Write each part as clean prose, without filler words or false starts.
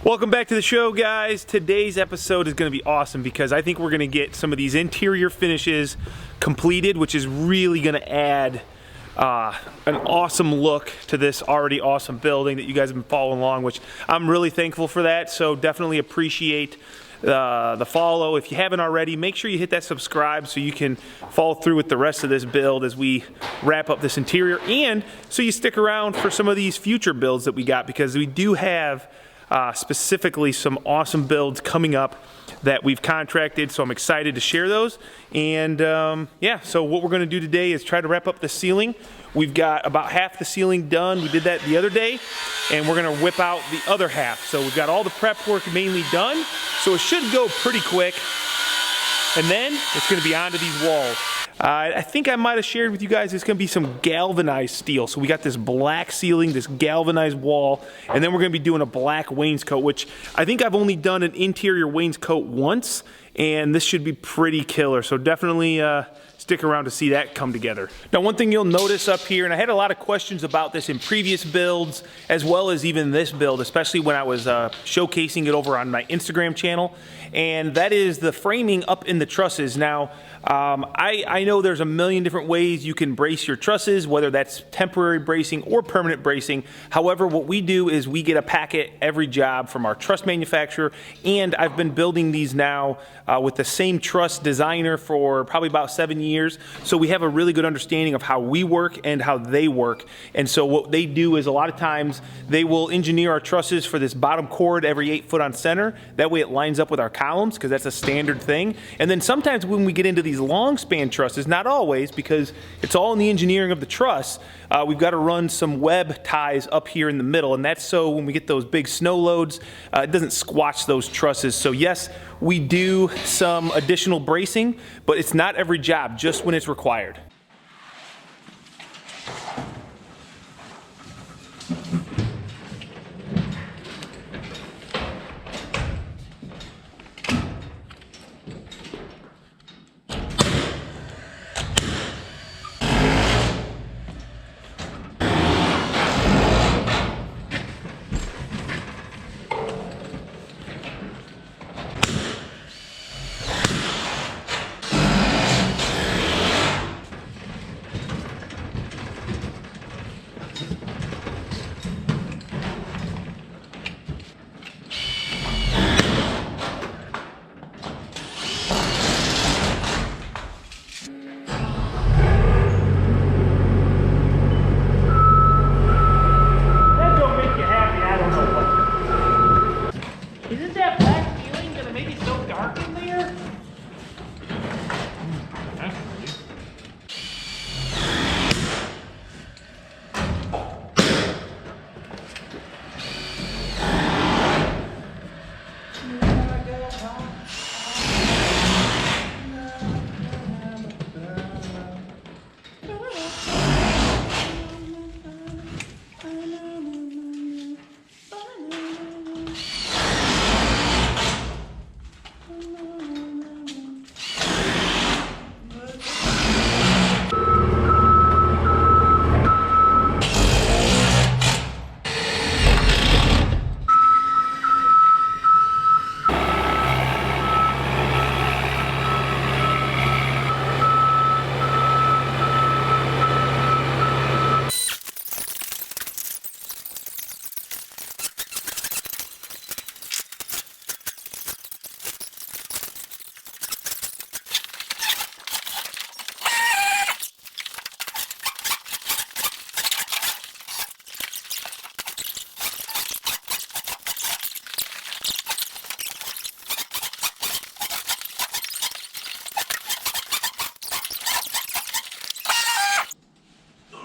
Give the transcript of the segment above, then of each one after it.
Welcome back to the show, guys. Today's episode is going to be awesome because I think we're going to get some of these interior finishes completed, which is really going to add an awesome look to this already awesome building that you guys have been following along, which I'm really thankful for that. So definitely appreciate the follow. If you haven't already, make sure you hit that subscribe so you can follow through with the rest of this build as we wrap up this interior, and so you stick around for some of these future builds that we got, because we do have specifically some awesome builds coming up that we've contracted, so I'm excited to share those. And yeah, so what we're going to do today is try to wrap up the ceiling. We've got about half the ceiling done. We did that the other day, and we're going to whip out the other half. So we've got all the prep work mainly done, so it should go pretty quick. And then it's going to be onto these walls. I think I might have shared with you guys it's going to be some galvanized steel. So we got this black ceiling, this galvanized wall, and then we're going to be doing a black wainscot, which I think I've only done an interior wainscot once, and this should be pretty killer. So definitely stick around to see that come together. Now, one thing you'll notice up here, and I had a lot of questions about this in previous builds, as well as even this build, especially when I was showcasing it over on my Instagram channel, and that is the framing up in the trusses. Now, I know there's a million different ways you can brace your trusses, whether that's temporary bracing or permanent bracing. However, what we do is we get a packet every job from our truss manufacturer, and I've been building these now with the same truss designer for probably about 7 years. So we have a really good understanding of how we work and how they work. And so what they do is a lot of times they will engineer our trusses for this bottom chord every 8 foot on center. That way it lines up with our columns, because that's a standard thing. And then sometimes when we get into these long span trusses, not always, because it's all in the engineering of the truss, we've got to run some web ties up here in the middle, and that's so when we get those big snow loads, it doesn't squash those trusses. So yes, we do some additional bracing, but it's not every job, just when it's required.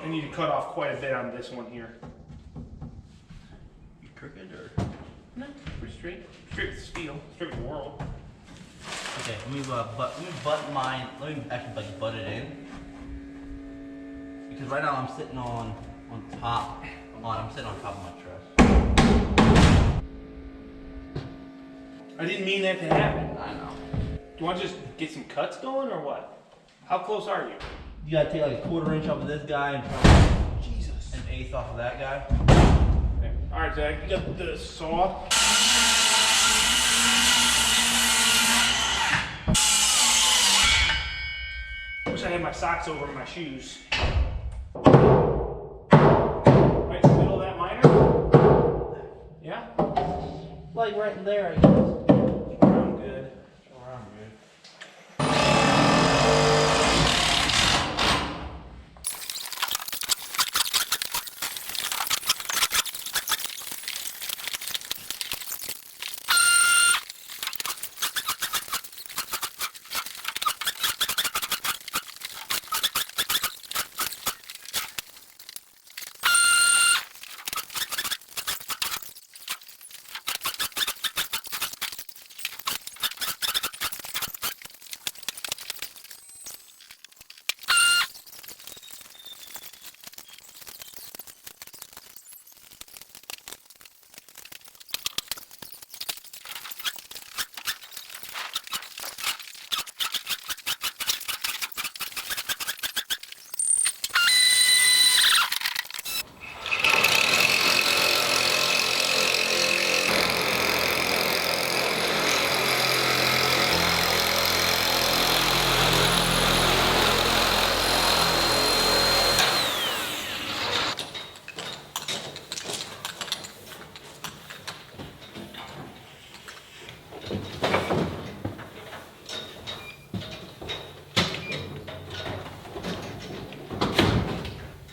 I need to cut off quite a bit on this one here. You crooked or? No, pretty straight. Straight with steel, straight with the world. Okay, let me butt mine. Let me actually like butt it in. Because right now I'm sitting on top. I'm sitting on top of my truss. I didn't mean that to happen. I know. Do you want to just get some cuts going or what? How close are you? You gotta take like a 1/4 inch off of this guy and probably Jesus. an 1/8 off of that guy. Okay. All right, Zach, you got the saw. socks over my shoes. Right in the middle of that minor? Yeah? Like right in there, I guess. I'm good. I'm good.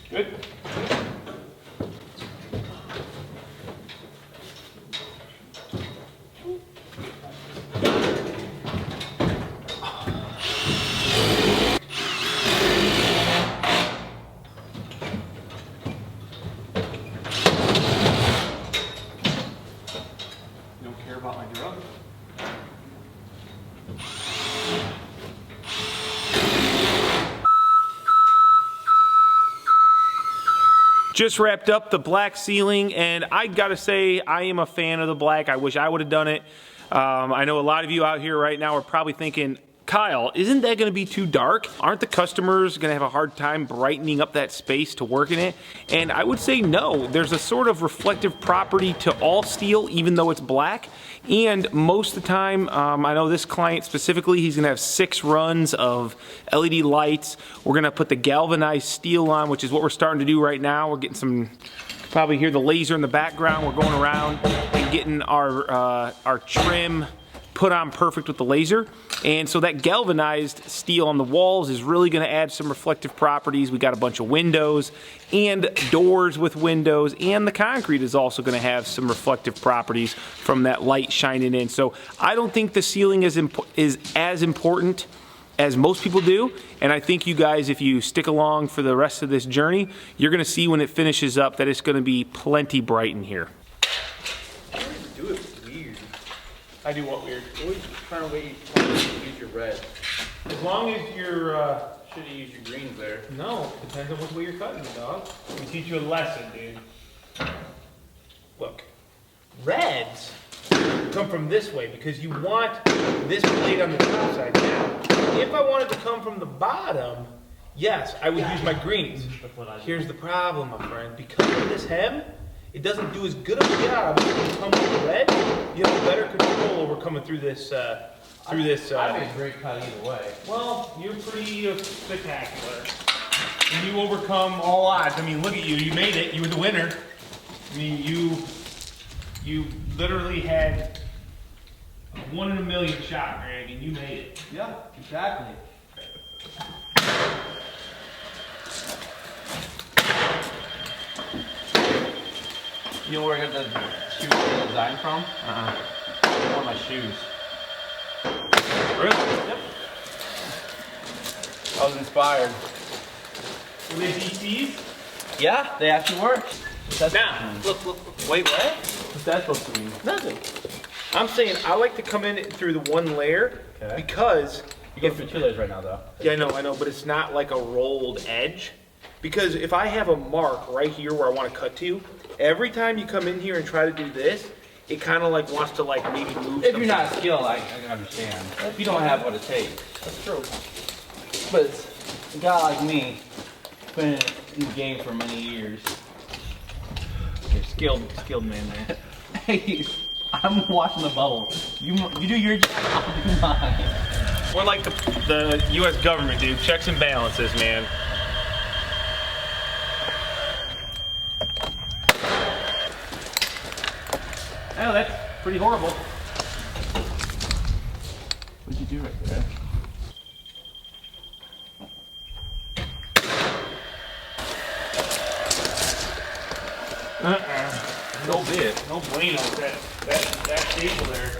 Good. You don't care about my drill? Just wrapped up the black ceiling, and I gotta say, I am a fan of the black. I wish I would have done it. I know a lot of you out here right now are probably thinking, Kyle, isn't that gonna be too dark? Aren't the customers gonna have a hard time brightening up that space to work in it? And I would say no. There's a sort of reflective property to all steel, even though it's black. And most of the time, I know this client specifically, he's gonna have 6 runs of LED lights. We're gonna put the galvanized steel on, which is what we're starting to do right now. We're getting some, probably hear the laser in the background. We're going around and getting our trim put on perfect with the laser. And so that galvanized steel on the walls is really gonna add some reflective properties. We got a bunch of windows and doors with windows, and the concrete is also gonna have some reflective properties from that light shining in. So I don't think the ceiling is as important as most people do. And I think you guys, if you stick along for the rest of this journey, you're gonna see when it finishes up that it's gonna be plenty bright in here. Do it weird. I do what weird? Always trying to use your red. As long as you're, Should have used your greens there. no, depends on which way you're cutting it, dog. Let me teach you a lesson, dude. Look, reds come from this way because you want this blade on the top side. Now, if I wanted to come from the bottom, yes, I would use my greens. Here's the problem, my friend. Because of this hem, it doesn't do as good of a job as when you come with the red. You have a better control over coming through this, I made a great cut either way. Well, you're pretty spectacular. And you overcome all odds. I mean, look at you. You made it. You were the winner. I mean, you literally had a 1 in a million shot, Greg, and you made it. Yeah, exactly. You know where I got the shoe design from? One of my shoes. Really? Yep. I was inspired. Were they DCs? Yeah, they actually work. Now, look, wait, what? What's that supposed to mean? Nothing. I'm saying I like to come in through the one layer because You're going through 2 layers right now, though. yeah, I know, but it's not like a rolled edge. Because if I have a mark right here where I want to cut to, every time you come in here and try to do this, it kind of like wants to like maybe move. If you're not skilled, I can understand. If you don't have what it takes. That's true. But a guy like me, been in the game for many years. You're skilled man, man. Hey, I'm watching the bubble. You do your job, I'll do mine. We're like the U.S. government, dude. Checks and balances, man. Oh, that's pretty horrible. What'd you do right there? No bit. No bueno. That table there.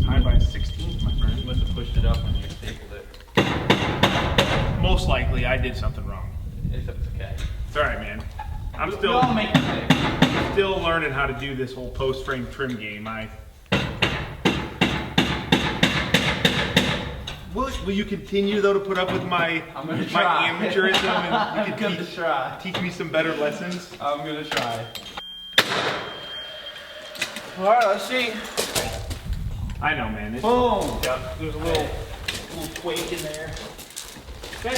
High by 16th, my friend. You must have pushed it up when you stapled it. Most likely, I did something wrong. It's okay. It's all right, man. I'm We all make mistakes. still learning how to do this whole post frame trim game. Will you continue though to put up with my amateurism and you can teach me some better lessons? I'm gonna try. All right, let's see. I know, man. Boom. Yep, there's a little quake in there. Okay.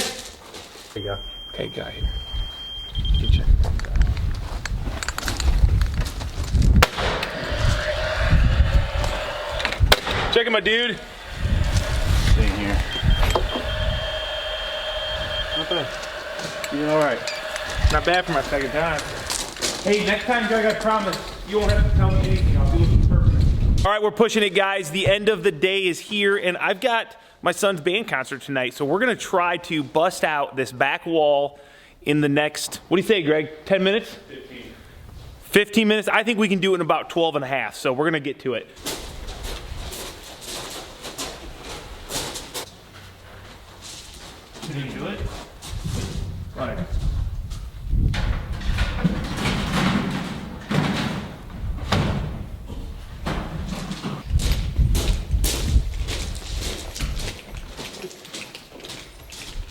There you go. Okay, guy here. Good check. Checking my dude. Same here. Not bad. You doing all right? Not bad for my second time. Hey, next time, Greg, I promise you won't have to tell me anything. I'll do it perfect. All right, we're pushing it, guys. The end of the day is here, and I've got my son's band concert tonight, so we're gonna try to bust out this back wall in the next, what do you say, Greg? 10 minutes? 15. 15 minutes? I think we can do it in about 12 and a half, so we're gonna get to it. Can you do it? Right.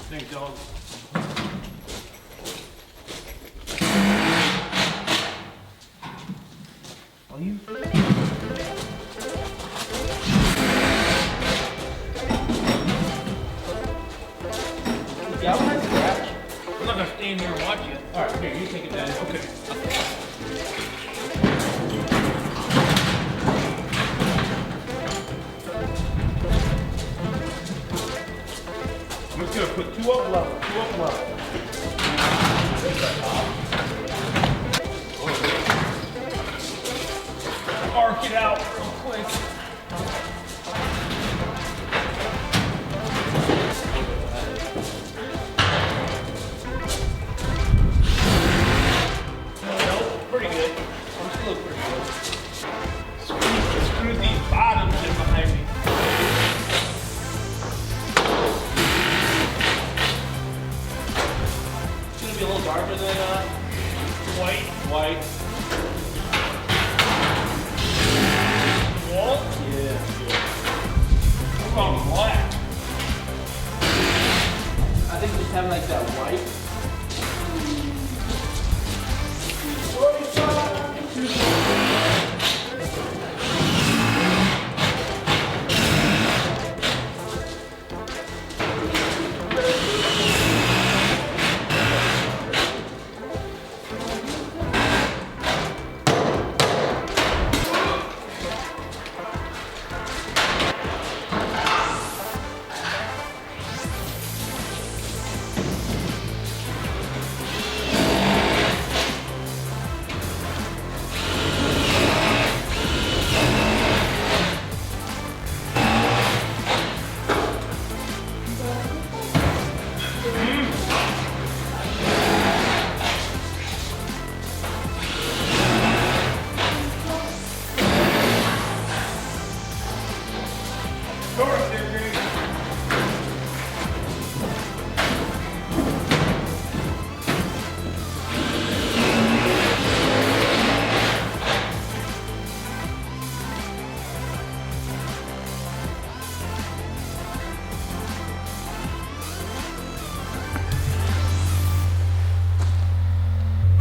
Thanks, dog. Are you? Galvanized scratch? I'm not gonna stand here and watch you. All right, here, you take it down. Okay. I'm just gonna put two up level, Arc it out real quick. Nope, pretty good. I'm still pretty good. Screw these bottoms in behind me. It's gonna be a little darker than White. white. Wall? Yeah. I'm going black. I think just having like that white.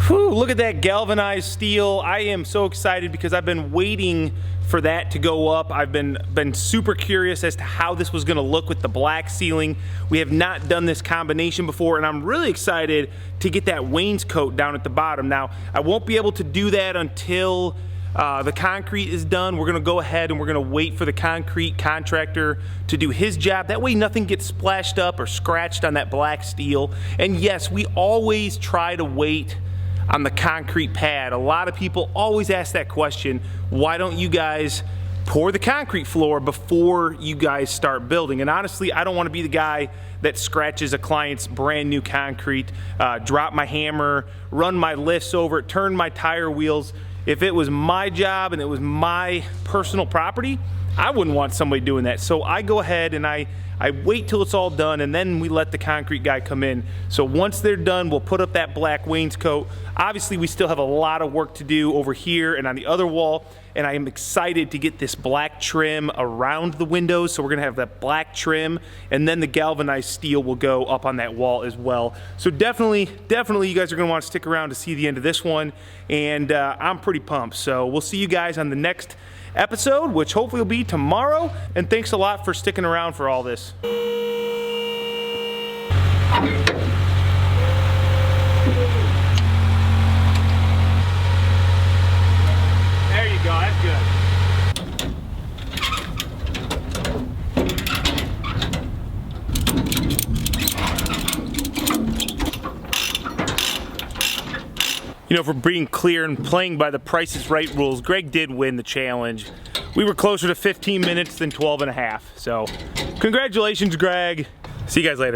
Whew, look at that galvanized steel. I am so excited because I've been waiting for that to go up. I've been super curious as to how this was gonna look with the black ceiling. We have not done this combination before, and I'm really excited to get that wainscot down at the bottom. Now, I won't be able to do that until the concrete is done, we're gonna go ahead and we're gonna wait for the concrete contractor to do his job. That way nothing gets splashed up or scratched on that black steel. And yes, we always try to wait on the concrete pad. A lot of people always ask that question, why don't you guys pour the concrete floor before you guys start building? And honestly, I don't want to be the guy that scratches a client's brand new concrete, drop my hammer, run my lifts over it, turn my tire wheels. If it was my job and it was my personal property, I wouldn't want somebody doing that. So I go ahead and I wait till it's all done, and then we let the concrete guy come in. So once they're done, we'll put up that black wainscot. Obviously, we still have a lot of work to do over here and on the other wall, and I am excited to get this black trim around the windows. So we're gonna have that black trim, and then the galvanized steel will go up on that wall as well. So definitely you guys are gonna wanna stick around to see the end of this one, and I'm pretty pumped. So we'll see you guys on the next episode, which hopefully will be tomorrow. And thanks a lot for sticking around for all this. There you go, that's good. You know, for being clear and playing by the Price is Right rules, Greg did win the challenge. We were closer to 15 minutes than 12 and a half. So congratulations, Greg. See you guys later.